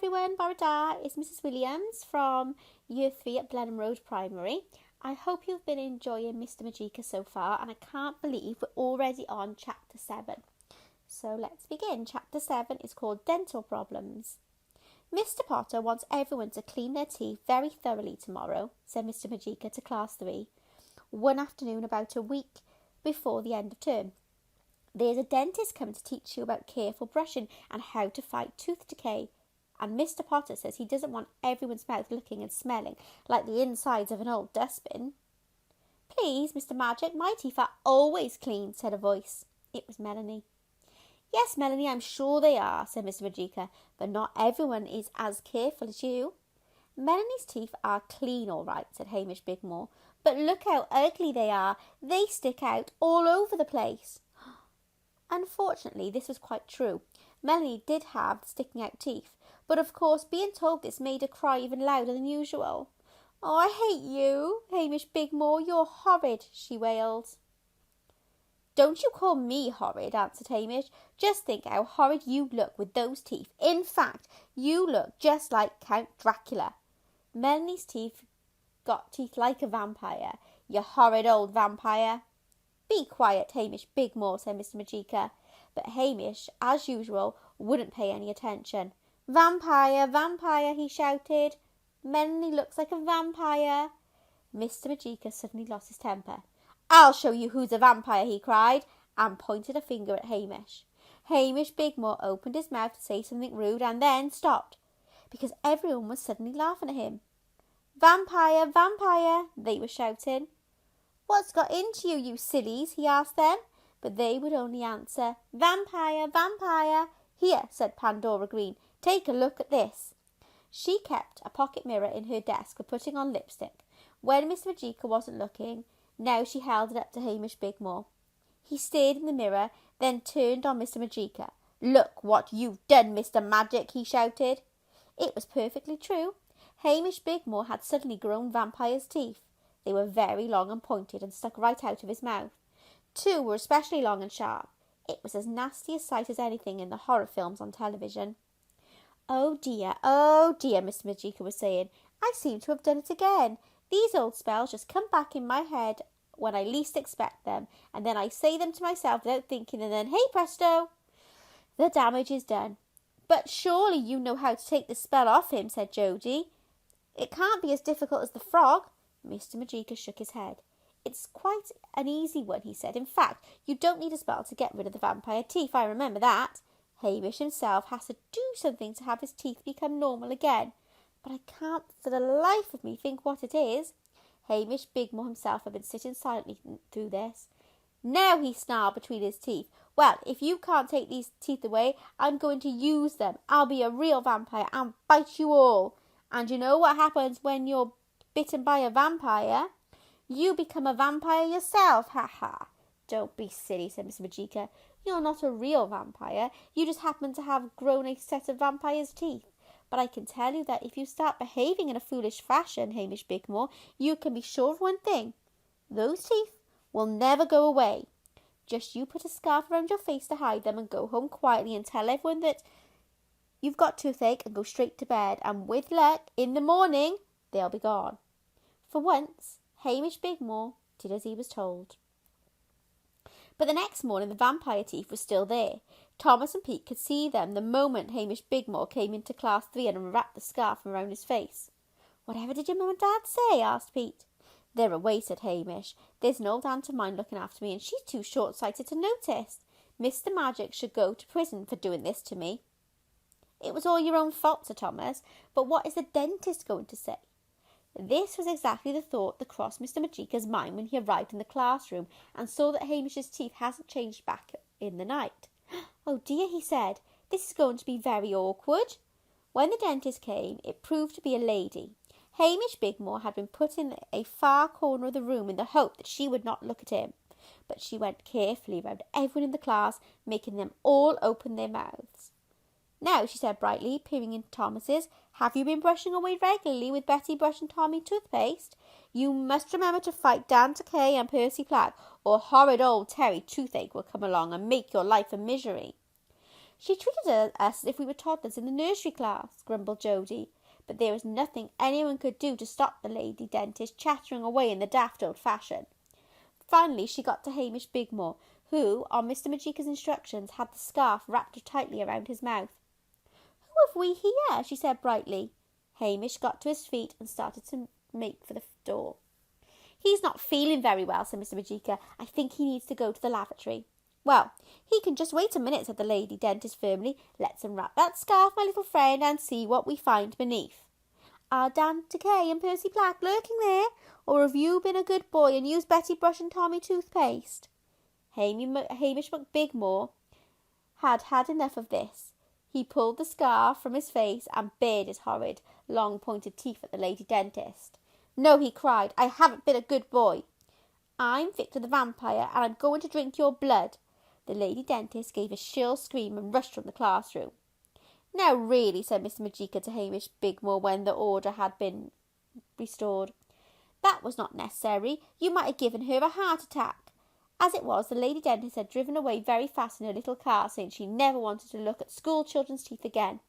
everyone, Barada. It's Mrs. Williams from Year 3 at Blenheim Road Primary. I hope you've been enjoying Mr. Majeika so far, and I can't believe we're already on Chapter 7. So let's begin. Chapter 7 is called Dental Problems. Mr. Potter wants everyone to clean their teeth very thoroughly tomorrow, said Mr. Majeika to Class 3, one afternoon about a week before the end of term. There's a dentist coming to teach you about careful brushing and how to fight tooth decay. And Mr. Potter says he doesn't want everyone's mouth looking and smelling like the insides of an old dustbin. Please, Mr. Magic, my teeth are always clean, said a voice. It was Melanie. Yes, Melanie, I'm sure they are, said Mr. Majeika, but not everyone is as careful as you. Melanie's teeth are clean, all right, said Hamish Bigmore, but look how ugly they are. They stick out all over the place. Unfortunately, this was quite true. Melanie did have sticking out teeth, but of course being told this made her cry even louder than usual. Oh, I hate you, Hamish Bigmore, you're horrid, she wailed. Don't you call me horrid, answered Hamish. Just think how horrid you look with those teeth. In fact, you look just like Count Dracula. Melanie's teeth got teeth like a vampire, you horrid old vampire. Be quiet, Hamish Bigmore, said Mr. Majeika. But Hamish, as usual, wouldn't pay any attention. Vampire, vampire, he shouted. Melanie looks like a vampire. Mr. Majeika suddenly lost his temper. I'll show you who's a vampire, he cried, and pointed a finger at Hamish. Hamish Bigmore opened his mouth to say something rude and then stopped, because everyone was suddenly laughing at him. Vampire, vampire, they were shouting. What's got into you, you sillies? He asked them, but they would only answer, Vampire, vampire. Here, said Pandora Green, take a look at this. She kept a pocket mirror in her desk for putting on lipstick. When Mr. Majeika wasn't looking, now she held it up to Hamish Bigmore. He stared in the mirror, then turned on Mr. Majeika. Look what you've done, Mr. Magic, he shouted. It was perfectly true. Hamish Bigmore had suddenly grown vampire's teeth. They were very long and pointed and stuck right out of his mouth. Two were especially long and sharp. It was as nasty a sight as anything in the horror films on television. Oh dear, Mr. Majeika was saying. I seem to have done it again. These old spells just come back in my head when I least expect them, and then I say them to myself without thinking, and then, hey presto, the damage is done. But surely you know how to take the spell off him, said Jody. It can't be as difficult as the frog. Mr. Majeika shook his head. It's quite an easy one, he said. In fact, you don't need a spell to get rid of the vampire teeth, I remember that. Hamish himself has to do something to have his teeth become normal again, but I can't for the life of me think what it is. Hamish Bigmore himself had been sitting silently through this. Now, he snarled between his teeth. Well, if you can't take these teeth away, I'm going to use them. I'll be a real vampire and bite you all. And you know what happens when you're bitten by a vampire? You become a vampire yourself, ha. Don't be silly, said Mr. Majeika. You're not a real vampire. You just happen to have grown a set of vampire's teeth. But I can tell you that if you start behaving in a foolish fashion, Hamish Bigmore, you can be sure of one thing. Those teeth will never go away. Just you put a scarf around your face to hide them and go home quietly and tell everyone that you've got toothache and go straight to bed. And with luck, in the morning, they'll be gone. For once, Hamish Bigmore did as he was told. But the next morning the vampire teeth were still there. Thomas and Pete could see them the moment Hamish Bigmore came into Class 3 and wrapped the scarf around his face. Whatever did your mum and dad say? Asked Pete. They're away, said Hamish. There's an old aunt of mine looking after me, and she's too short-sighted to notice. Mr. Magic should go to prison for doing this to me. It was all your own fault, said Thomas. But what is the dentist going to say? This was exactly the thought that crossed Mr. Majeika's mind when he arrived in the classroom and saw that Hamish's teeth hadn't changed back in the night. Oh dear, he said, this is going to be very awkward. When the dentist came, it proved to be a lady. Hamish Bigmore had been put in a far corner of the room in the hope that she would not look at him, but she went carefully round everyone in the class, making them all open their mouths. Now, she said brightly, peering into Thomas's, have you been brushing away regularly with Betty Brush and Tommy Toothpaste? You must remember to fight Dan Decay and Percy Plaque, or horrid old Terry Toothache will come along and make your life a misery. She treated us as if we were toddlers in the nursery class, grumbled Jody. But there was nothing anyone could do to stop the lady dentist chattering away in the daft old fashion. Finally, she got to Hamish Bigmore, who, on Mr. Majeika's instructions, had the scarf wrapped tightly around his mouth. "Who have we here?" she said brightly. Hamish got to his feet and started to make for the door. "He's not feeling very well," said Mr. Majeika. "I think he needs to go to the lavatory." "Well, he can just wait a minute," said the lady dentist firmly. "Let's unwrap that scarf, my little friend, and see what we find beneath. Are Dan Decay and Percy Black lurking there? Or have you been a good boy and used Betty Brush and Tommy toothpaste?" Hamish McBigmore had had enough of this. He pulled the scarf from his face and bared his horrid, long pointed teeth at the lady dentist. "No," he cried, "I haven't been a good boy. I'm Victor the Vampire, and I'm going to drink your blood." The lady dentist gave a shrill scream and rushed from the classroom. "Now really," said Mr. Majeika to Hamish Bigmore when the order had been restored, "that was not necessary. You might have given her a heart attack." As it was, the lady dentist had driven away very fast in her little car, saying she never wanted to look at school children's teeth again.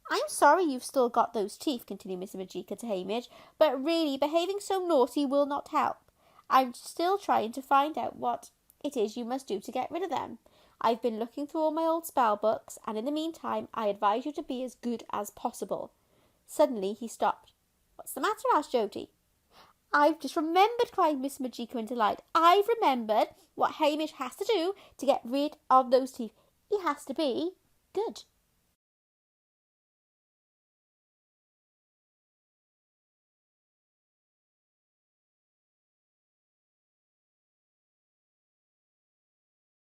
"I'm sorry you've still got those teeth," continued Mr. Majeika to Hamish, "but really behaving so naughty will not help. I'm still trying to find out what it is you must do to get rid of them. I've been looking through all my old spell books, and in the meantime I advise you to be as good as possible." Suddenly he stopped. "What's the matter?" asked Jody. "I've just remembered," cried Miss Majeika in delight. "I've remembered what Hamish has to do to get rid of those teeth. He has to be good."